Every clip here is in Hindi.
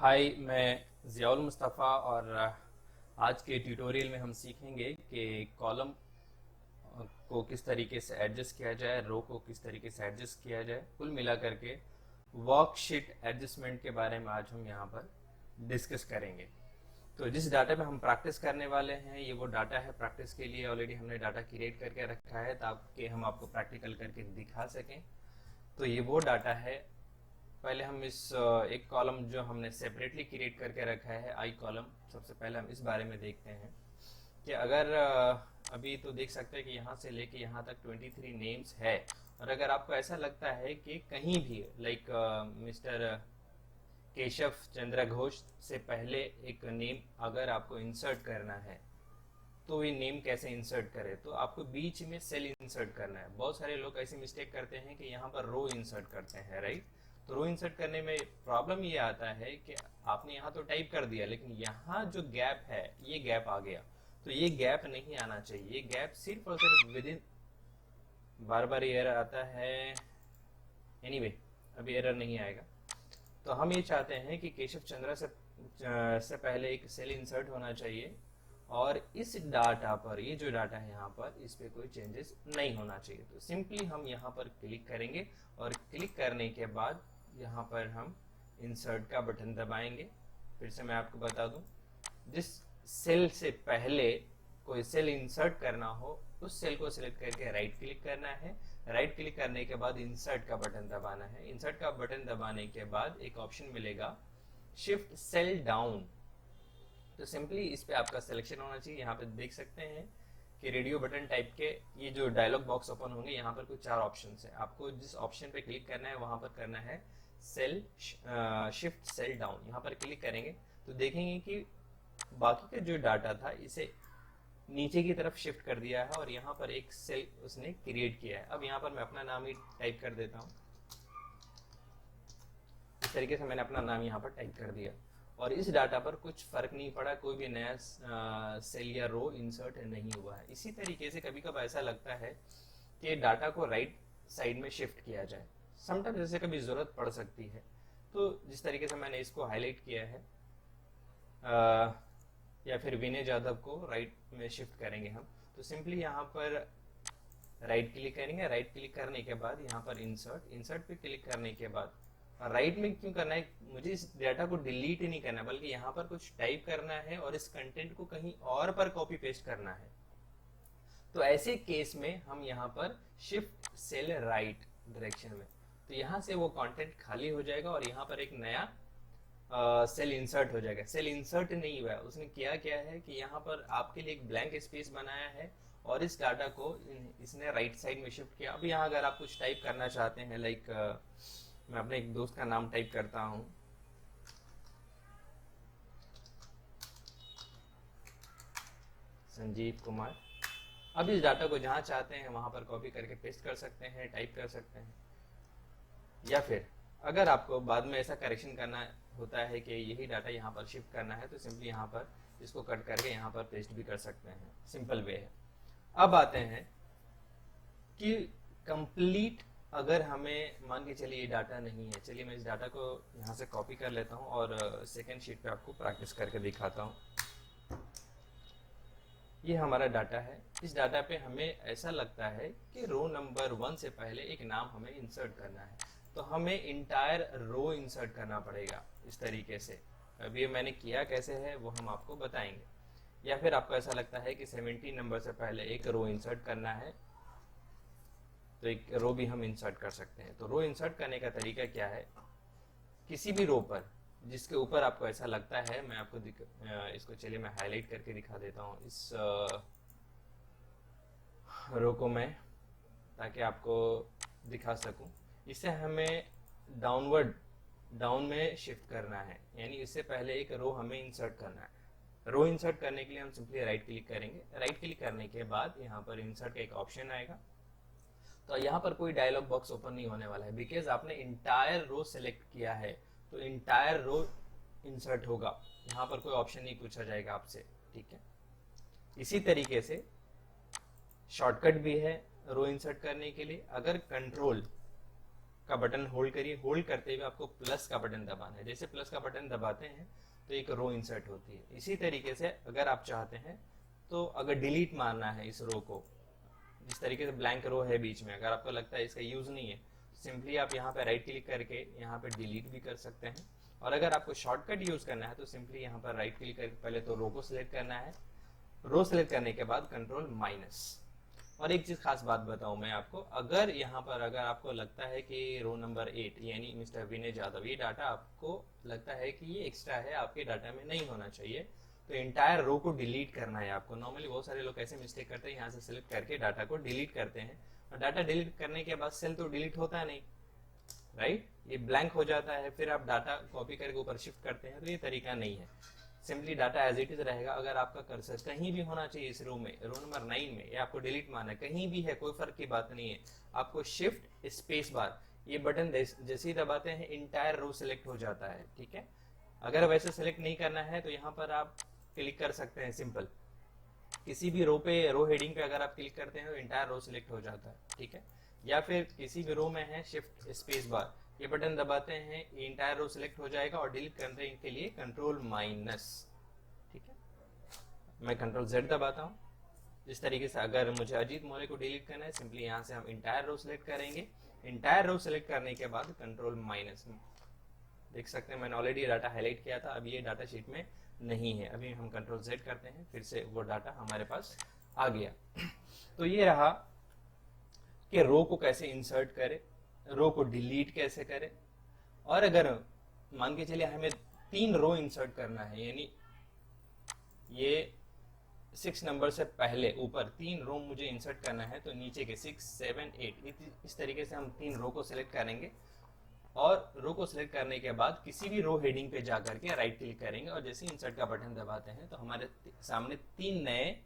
हाय, मैं ज़ियाउल मुस्तफ़ा और आज के ट्यूटोरियल में हम सीखेंगे कि कॉलम को किस तरीके से एडजस्ट किया जाए, रो को किस तरीके से एडजस्ट किया जाए। कुल मिला करके वर्कशीट एडजस्टमेंट के बारे में आज हम यहाँ पर डिस्कस करेंगे। तो जिस डाटा पे हम प्रैक्टिस करने वाले हैं ये वो डाटा है प्रैक्टिस के लिए। ऑलरेडी हमने डाटा क्रिएट करके रखा है ताकि हम आपको प्रैक्टिकल करके दिखा सकें। तो ये वो डाटा है। पहले हम इस एक कॉलम जो हमने सेपरेटली क्रिएट करके रखा है आई कॉलम, सबसे पहले हम इस बारे में देखते हैं कि अगर अभी तो देख सकते हैं कि यहाँ से लेके यहाँ तक 23 नेम्स है। और अगर आपको ऐसा लगता है कि कहीं भी लाइक मिस्टर केशव चंद्र घोष से पहले एक नेम अगर आपको इंसर्ट करना है तो ये नेम कैसे इंसर्ट करें, तो आपको बीच में सेल इंसर्ट करना है। बहुत सारे लोग ऐसी मिस्टेक करते हैं कि यहाँ पर रो इंसर्ट करते हैं, राइट। तो रो इंसर्ट करने में प्रॉब्लम ये आता है कि आपने यहाँ तो टाइप कर दिया लेकिन यहाँ जो गैप है ये गैप आ गया। तो ये गैप नहीं आना चाहिए। ये गैप सिर्फ और सिर्फ विद इन, बार बार ये एरर आता है। एनीवे अभी एरर नहीं आएगा। तो हम ये चाहते हैं कि केशव चंद्रा से पहले एक सेल इंसर्ट होना चाहिए और इस डाटा पर, ये जो डाटा है यहाँ पर, इस पे कोई चेंजेस नहीं होना चाहिए। तो सिंपली हम यहाँ पर क्लिक करेंगे और क्लिक करने के बाद यहाँ पर हम इंसर्ट का बटन दबाएंगे। फिर से मैं आपको बता दूं, जिस सेल से पहले कोई सेल इंसर्ट करना हो उस सेल को सिलेक्ट करके राइट क्लिक करना है। राइट क्लिक करने के बाद इंसर्ट का बटन दबाना है। इंसर्ट का बटन दबाने के बाद एक ऑप्शन मिलेगा शिफ्ट सेल डाउन। तो सिंपली इस पे आपका सिलेक्शन होना चाहिए। यहाँ पे देख सकते हैं कि रेडियो बटन टाइप के ये जो डायलॉग बॉक्स ओपन होंगे, यहाँ पर कुछ 4 ऑप्शन है। आपको जिस ऑप्शन पे क्लिक करना है वहां पर करना है सेल शिफ्ट सेल डाउन। यहाँ पर क्लिक करेंगे तो देखेंगे कि बाकी का जो डाटा था इसे नीचे की तरफ शिफ्ट कर दिया है और यहाँ पर एक सेल उसने क्रिएट किया है। अब यहाँ पर मैं अपना नाम ही टाइप कर देता हूँ। इस तरीके से मैंने अपना नाम यहाँ पर टाइप कर दिया और इस डाटा पर कुछ फर्क नहीं पड़ा, कोई भी नया सेल या रो इंसर्ट नहीं हुआ है। इसी तरीके से कभी कभी ऐसा लगता है कि डाटा को राइट साइड में शिफ्ट किया जाए, समटाइम्स जैसे कभी जरूरत पड़ सकती है। तो जिस तरीके से मैंने इसको हाईलाइट किया है, या फिर विनय जाधव को राइट में शिफ्ट करेंगे हम, तो सिंपली यहाँ पर राइट क्लिक करेंगे। राइट क्लिक करने के बाद यहाँ पर इंसर्ट पे क्लिक करने के बाद राइट में क्यों करना है, मुझे इस डाटा को डिलीट ही नहीं करना बल्कि यहाँ पर कुछ टाइप करना है और इस कंटेंट को कहीं और पर कॉपी पेस्ट करना है। तो ऐसे केस में हम यहाँ पर शिफ्ट सेल राइट डायरेक्शन में, तो यहाँ से वो कंटेंट खाली हो जाएगा और यहाँ पर एक नया सेल इंसर्ट हो जाएगा। सेल इंसर्ट नहीं हुआ है, उसने क्या है कि यहाँ पर आपके लिए एक ब्लैंक स्पेस बनाया है और इस डाटा को इसने राइट साइड में शिफ्ट किया। अब यहाँ अगर आप कुछ टाइप करना चाहते हैं, लाइक मैं अपने एक दोस्त का नाम टाइप करता हूँ, संजीव कुमार। अब इस डाटा को जहाँ चाहते हैं वहां पर कॉपी करके पेस्ट कर सकते हैं, टाइप कर सकते हैं। या फिर अगर आपको बाद में ऐसा करेक्शन करना होता है कि यही डाटा यहाँ पर शिफ्ट करना है तो सिंपली यहाँ पर इसको कट करके यहाँ पर पेस्ट भी कर सकते हैं। सिंपल वे है। अब आते हैं कि कंप्लीट, अगर हमें मान के चलिए ये डाटा नहीं है, चलिए मैं इस डाटा को यहाँ से कॉपी कर लेता हूँ और सेकेंड शीट पे आपको प्रैक्टिस करके दिखाता हूँ। ये हमारा डाटा है। इस डाटा पे हमें ऐसा लगता है कि रो नंबर 1 से पहले एक नाम हमें इंसर्ट करना है, तो हमें इंटायर रो इंसर्ट करना पड़ेगा इस तरीके से। अभी मैंने किया कैसे है वो हम आपको बताएंगे। या फिर आपको ऐसा लगता है कि 17 नंबर से पहले एक रो इंसर्ट करना है तो एक रो भी हम इंसर्ट कर सकते हैं। तो रो इंसर्ट करने का तरीका क्या है, किसी भी रो पर जिसके ऊपर आपको ऐसा लगता है, मैं आपको इसको चलिए मैं हाईलाइट करके दिखा देता हूँ इस रो को मैं, ताकि आपको दिखा सकूं। इसे हमें डाउन में शिफ्ट करना है, यानी इससे पहले एक रो हमें इंसर्ट करना है। रो इंसर्ट करने के लिए हम सिंपली राइट क्लिक करेंगे। राइट क्लिक करने के बाद यहाँ पर इंसर्ट का एक ऑप्शन आएगा। तो यहाँ पर कोई डायलॉग बॉक्स ओपन नहीं होने वाला है, बिकॉज आपने इंटायर रो सेलेक्ट किया है तो इंटायर रो इंसर्ट होगा। यहाँ पर कोई ऑप्शन नहीं पूछा जाएगा आपसे, ठीक है। इसी तरीके से शॉर्टकट भी है रो इंसर्ट करने के लिए। अगर का बटन होल्ड करिए, होल्ड करते हुए आपको प्लस का बटन दबाना है। जैसे प्लस का बटन दबाते हैं तो एक रो इंसर्ट होती है। इसी तरीके से अगर आप चाहते हैं तो अगर डिलीट मारना है इस रो को, जिस तरीके से ब्लैंक रो है बीच में, अगर आपको लगता है इसका यूज नहीं है, सिंपली आप यहाँ पे राइट क्लिक करके यहाँ पे डिलीट भी कर सकते हैं। और अगर आपको शॉर्टकट यूज करना है तो सिंपली यहाँ पर राइट क्लिक करके पहले तो रो को सिलेक्ट करना है, रो सिलेक्ट करने के बाद कंट्रोल माइनस। और एक चीज खास बात बताऊं मैं आपको, अगर यहाँ पर अगर आपको लगता है कि रो नंबर 8 यानी मिस्टर विनय यादव, ये डाटा आपको लगता है कि ये एक्स्ट्रा है, आपके डाटा में नहीं होना चाहिए, तो इंटायर रो को डिलीट करना है आपको। नॉर्मली बहुत सारे लोग ऐसे मिस्टेक करते हैं, यहाँ से सिलेक्ट करके डाटा को डिलीट करते हैं, और डाटा डिलीट करने के बाद सेल तो डिलीट होता नहीं, राइट, ये ब्लैंक हो जाता है। फिर आप डाटा कॉपी करके ऊपर शिफ्ट करते हैं, तो ये तरीका नहीं है। Simply data as it is रहेगा। अगर आपका कर्सर कहीं भी होना चाहिए इस रो में, रो नंबर 9 में, या आपको डिलीट मारना है, कहीं भी है, कोई फर्क की बात नहीं है, आपको शिफ्ट स्पेस बार ये बटन जैसे ही दबाते हैं इंटायर रो सिलेक्ट हो जाता है, ठीक है। अगर वैसे सिलेक्ट नहीं करना है तो यहाँ पर आप क्लिक कर सकते हैं, सिंपल किसी भी रो पे, रो हेडिंग पे अगर आप क्लिक करते हैं तो इंटायर रो सिलेक्ट हो जाता है, ठीक है। या फिर किसी भी रो में है, शिफ्ट स्पेस बार ये बटन दबाते हैं, इंटायर रो सिलेक्ट हो जाएगा, और डिलीट करने के लिए कंट्रोल माइनस, ठीक है। मैं कंट्रोल Z दबाता हूँ। इस तरीके से अगर मुझे अजीत मौर्य को डिलीट करना है, सिंपली यहाँ से हम इंटायर रो सिलेक्ट करेंगे, इंटायर रो सिलेक्ट करने के बाद कंट्रोल माइनस। देख सकते हैं मैंने ऑलरेडी डाटा हाईलाइट किया था, अभी ये डाटा शीट में नहीं है। अभी हम कंट्रोल Z करते हैं, फिर से वो डाटा हमारे पास आ गया। तो ये रहा कि रो को कैसे इंसर्ट करें, रो को डिलीट कैसे करें। और अगर मान के चलिए हमें 3 रो इंसर्ट करना है, यानी ये 6 नंबर से पहले ऊपर 3 रो मुझे इंसर्ट करना है, तो नीचे के 6, 7, 8 इस तरीके से हम 3 रो को सिलेक्ट करेंगे। और रो को सिलेक्ट करने के बाद किसी भी रो हेडिंग पे जाकर के राइट क्लिक करेंगे, और जैसे इंसर्ट का बटन दबाते हैं तो हमारे सामने 3 नए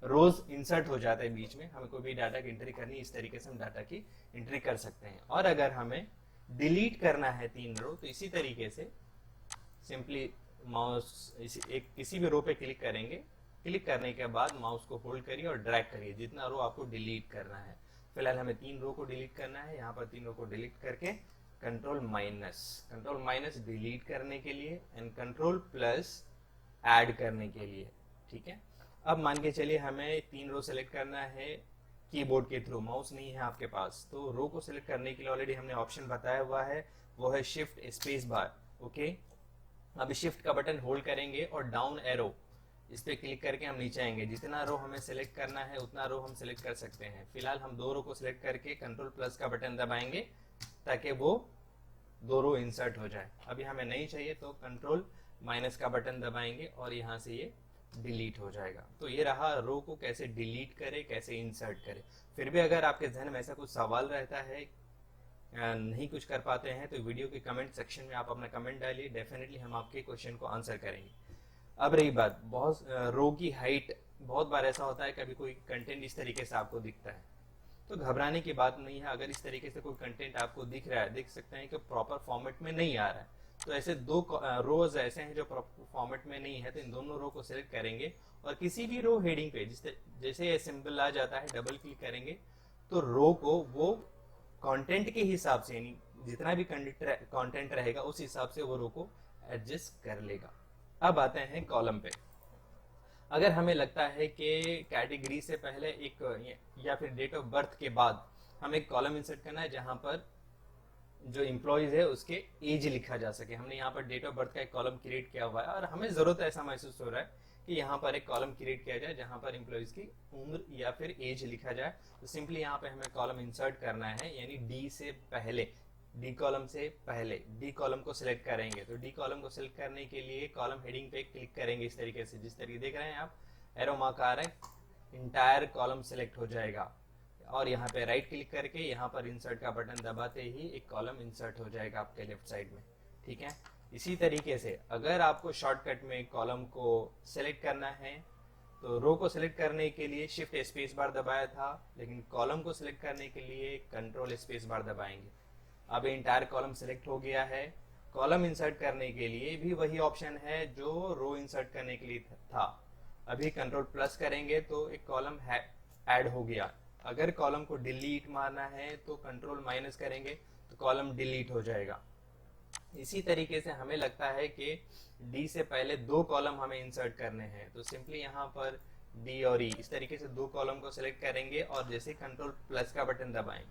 रोज इंसर्ट हो जाते हैं बीच में। हमें कोई भी डाटा की एंट्री करनी, इस तरीके से हम डाटा की एंट्री कर सकते हैं। और अगर हमें डिलीट करना है 3 रो, तो इसी तरीके से सिंपली माउस किसी भी रो पे क्लिक करेंगे, क्लिक करने के बाद माउस को होल्ड करिए और ड्रैग करिए जितना रो आपको डिलीट करना है। फिलहाल हमें 3 रो को डिलीट करना है, यहाँ पर 3 रो को डिलीट करके कंट्रोल माइनस डिलीट करने के लिए, एंड कंट्रोल प्लस ऐड करने के लिए, ठीक है। अब मान के चलिए हमें 3 रो सेलेक्ट करना है कीबोर्ड के थ्रू, माउस नहीं है आपके पास, तो रो को सिलेक्ट करने के लिए ऑलरेडी हमने ऑप्शन बताया हुआ है, वो है शिफ्ट स्पेस बार, ओके। अभी शिफ्ट का बटन होल्ड करेंगे और डाउन एरो इस पे क्लिक करके हम नीचे आएंगे। जितना रो हमें सिलेक्ट करना है उतना रो हम सिलेक्ट कर सकते हैं। फिलहाल हम 2 रो को सिलेक्ट करके कंट्रोल प्लस का बटन दबाएंगे ताकि वो 2 रो इंसर्ट हो जाए। अभी हमें नहीं चाहिए तो कंट्रोल माइनस का बटन दबाएंगे और यहाँ से ये डिलीट हो जाएगा। तो ये रहा रो को कैसे डिलीट करें, कैसे इंसर्ट करें। फिर भी अगर आपके जहन में ऐसा कुछ सवाल रहता है, नहीं कुछ कर पाते हैं, तो वीडियो के कमेंट सेक्शन में आप अपना कमेंट डालिए, डेफिनेटली हम आपके क्वेश्चन को आंसर करेंगे। अब रही बात, बहुत रो की हाइट, बहुत बार ऐसा होता है कभी कोई कंटेंट इस तरीके से आपको दिखता है, तो घबराने की बात नहीं है। अगर इस तरीके से कोई कंटेंट आपको दिख रहा है, देख सकते हैं कि प्रॉपर फॉर्मेट में नहीं आ रहा है, तो ऐसे 2 रोज ऐसे हैं जो प्रॉपर फॉर्मेट में नहीं है, तो इन दोनों रो को सिलेक्ट करेंगे और किसी भी रो हेडिंग पे जैसे ये सिंबल आ जाता है, डबल क्लिक करेंगे तो रो को वो कंटेंट के हिसाब से, यानी जितना भी कंटेंट रहेगा उस हिसाब से वो रो को एडजस्ट कर लेगा। अब आते हैं कॉलम पे। अगर हमें लगता है कि कैटेगरी से पहले एक या फिर डेट ऑफ बर्थ के बाद हमें एक कॉलम इंसर्ट करना है जहां पर जो एम्प्लॉयज है उसके एज लिखा जा सके, हमने यहाँ पर डेट ऑफ बर्थ का एक कॉलम क्रिएट किया हुआ है और हमें जरूरत ऐसा महसूस हो रहा है कि यहाँ पर एक कॉलम क्रिएट किया जाए जहां पर एम्प्लॉयज की उम्र या फिर एज लिखा जाए। तो सिंपली यहाँ पे हमें कॉलम इंसर्ट करना है, यानी डी से पहले, डी कॉलम से पहले डी कॉलम को सिलेक्ट करेंगे। तो डी कॉलम को सिलेक्ट करने के लिए कॉलम हेडिंग पे क्लिक करेंगे इस तरीके से, जिस तरीके देख रहे हैं आप, एरो मार्क आ रहा है, इंटायर कॉलम सिलेक्ट हो जाएगा और यहाँ पे राइट क्लिक करके यहाँ पर इंसर्ट का बटन दबाते ही एक कॉलम इंसर्ट हो जाएगा आपके लेफ्ट साइड में, ठीक है। इसी तरीके से अगर आपको शॉर्टकट में कॉलम को सिलेक्ट करना है तो रो को सिलेक्ट करने के लिए शिफ्ट स्पेस बार दबाया था, लेकिन कॉलम को सिलेक्ट करने के लिए कंट्रोल स्पेस बार दबाएंगे। अब इंटायर कॉलम सिलेक्ट हो गया है। कॉलम इंसर्ट करने के लिए भी वही ऑप्शन है जो रो इंसर्ट करने के लिए था। अभी कंट्रोल प्लस करेंगे तो एक कॉलम ऐड हो गया। अगर कॉलम को डिलीट मारना है तो कंट्रोल माइनस करेंगे तो कॉलम डिलीट हो जाएगा। इसी तरीके से हमें लगता है कि डी से पहले 2 कॉलम हमें इंसर्ट करने हैं, तो सिंपली यहाँ पर डी और ई इस तरीके से 2 कॉलम को सिलेक्ट करेंगे और जैसे कंट्रोल प्लस का बटन दबाएं,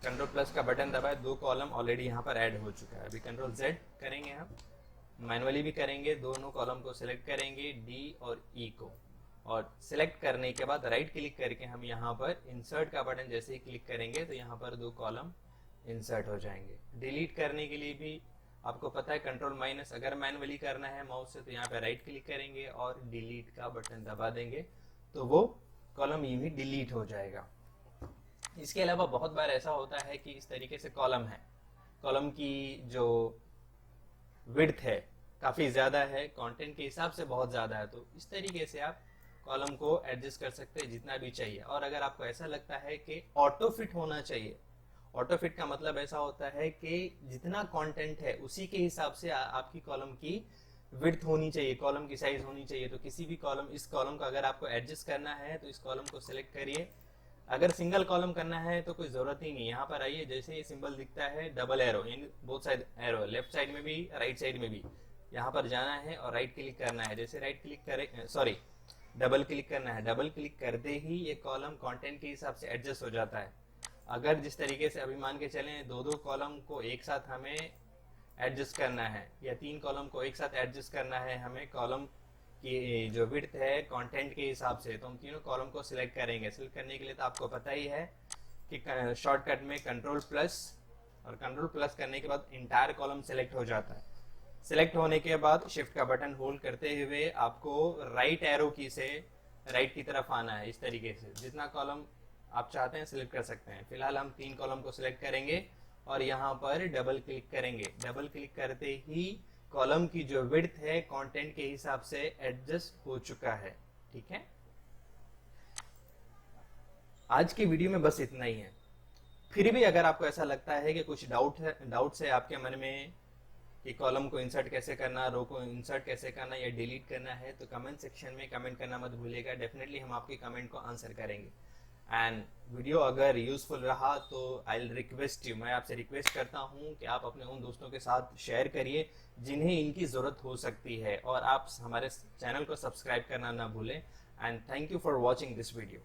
कंट्रोल प्लस का बटन दबाए 2 कॉलम ऑलरेडी यहाँ पर ऐड हो चुका है। अभी कंट्रोल जेड करेंगे, हम मैनुअली भी करेंगे, दोनों कॉलम को सिलेक्ट करेंगे डी और ई को, और सिलेक्ट करने के बाद राइट क्लिक करके हम यहाँ पर इंसर्ट का बटन जैसे ही क्लिक करेंगे तो यहाँ पर 2 कॉलम इंसर्ट हो जाएंगे। डिलीट करने के लिए भी आपको पता है कंट्रोल माइनस, अगर मैनुअली करना है माउस से तो यहाँ पे राइट क्लिक करेंगे और डिलीट का बटन दबा देंगे तो वो कॉलम यूं ही डिलीट हो जाएगा। इसके अलावा बहुत बार ऐसा होता है कि इस तरीके से कॉलम है, कॉलम की जो विड्थ है काफी ज्यादा है, कंटेंट के हिसाब से बहुत ज्यादा है, तो इस तरीके से आप कॉलम को एडजस्ट कर सकते हैं जितना भी चाहिए। और अगर आपको ऐसा लगता है कि ऑटो फिट होना चाहिए, ऑटो फिट का मतलब ऐसा होता है कि जितना कंटेंट है उसी के हिसाब से आपकी कॉलम की विड्थ होनी चाहिए, कॉलम की साइज होनी चाहिए। तो किसी भी कॉलम, इस कॉलम को अगर आपको एडजस्ट करना है तो इस कॉलम को सिलेक्ट करिए। अगर सिंगल कॉलम करना है तो कोई जरूरत ही नहीं, यहाँ पर आइए, जैसे ये सिंबल दिखता है डबल एरो, यानी both side arrow, left side में भी राइट साइड में भी, यहाँ पर जाना है और राइट क्लिक करना है। जैसे राइट क्लिक करे, सॉरी डबल क्लिक करना है, डबल क्लिक करते ही ये कॉलम कंटेंट के हिसाब से एडजस्ट हो जाता है। अगर जिस तरीके से अभी मान के चलें 2-2 कॉलम को एक साथ हमें एडजस्ट करना है या 3 कॉलम को एक साथ एडजस्ट करना है हमें कॉलम की जो विड्थ है कंटेंट के हिसाब से, तो हम तीनों कॉलम को सिलेक्ट करेंगे। सिलेक्ट करने के लिए तो आपको पता ही है कि शॉर्टकट में कंट्रोल प्लस, और कंट्रोल प्लस करने के बाद इंटायर कॉलम सिलेक्ट हो जाता है। सिलेक्ट होने के बाद शिफ्ट का बटन होल्ड करते हुए आपको राइट एरो की से राइट की तरफ आना है। इस तरीके से जितना कॉलम आप चाहते हैं सिलेक्ट कर सकते हैं। फिलहाल हम 3 कॉलम को सिलेक्ट करेंगे और यहाँ पर डबल क्लिक करेंगे। डबल क्लिक करते ही कॉलम की जो विड्थ है कंटेंट के हिसाब से एडजस्ट हो चुका है। ठीक है, आज की वीडियो में बस इतना ही है। फिर भी अगर आपको ऐसा लगता है कि कुछ डाउट्स है आपके मन में कि कॉलम को इंसर्ट कैसे करना, रो को इंसर्ट कैसे करना या डिलीट करना है, तो कमेंट सेक्शन में कमेंट करना मत भूलिएगा। डेफिनेटली हम आपके कमेंट को आंसर करेंगे। एंड वीडियो अगर यूजफुल रहा तो आई विल रिक्वेस्ट यू, मैं आपसे रिक्वेस्ट करता हूं कि आप अपने उन दोस्तों के साथ शेयर करिए जिन्हें इनकी ज़रूरत हो सकती है, और आप हमारे चैनल को सब्सक्राइब करना ना भूलें। And thank you for watching this video.